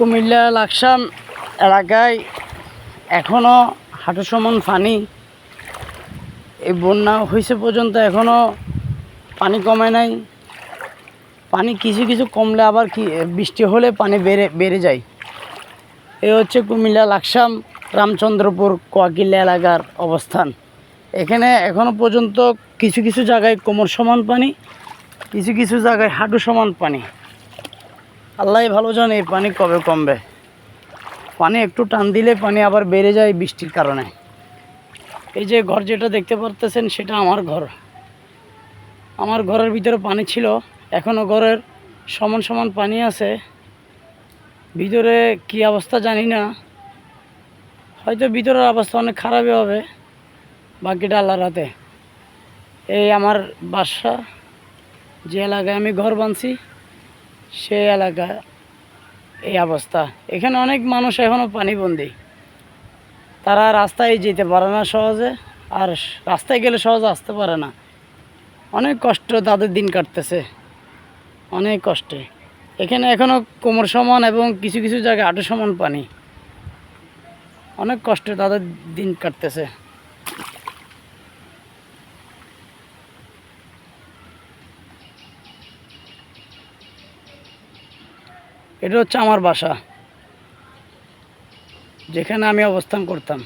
কুমিল্লা লাকসাম এলাকায় এখনও হাঁটু সমান পানি। এই বন্যা হয়েছে পর্যন্ত এখনও পানি কমে নাই। পানি কিছু কিছু কমলে আবার কি বৃষ্টি হলে পানি বেড়ে যায়। এই হচ্ছে কুমিল্লা লাকসাম রামচন্দ্রপুর কোয়াকিল্লা এলাকার অবস্থান। এখানে এখনও পর্যন্ত কিছু কিছু জায়গায় কোমর সমান পানি, কিছু কিছু জায়গায় হাঁটু সমান পানি। আল্লাহ ভালো জানে এই পানি কবে কমবে। পানি একটু টান দিলে পানি আবার বেড়ে যায় বৃষ্টির কারণে। এই যে ঘর যেটা দেখতে পারতেছেন সেটা আমার ঘর। আমার ঘরের ভিতরে পানি ছিল, এখনও ঘরের সমান সমান পানি আছে। ভিতরে কি অবস্থা জানি না, হয়তো ভিতরের অবস্থা অনেক খারাপই হবে, বাকিটা আল্লাহর হাতে। এই আমার বাসা, যে এলাকায় আমি ঘর বানছি সেই এলাকা এই অবস্থা। এখানে অনেক মানুষ এখনও পানিবন্দী। তারা রাস্তায় যেতে পারে না সহজে, আর রাস্তায় গেলে সহজে আসতে পারে না। অনেক কষ্ট তাদের দিন কাটতেছে, অনেক কষ্টে। এখানে এখনও কোমর সমান এবং কিছু কিছু জায়গায় হাঁটু সমান পানি। অনেক কষ্টে তাদের দিন কাটতেছে। এটা হচ্ছে আমার বাসা, যেখানে আমি অবস্থান করতাম।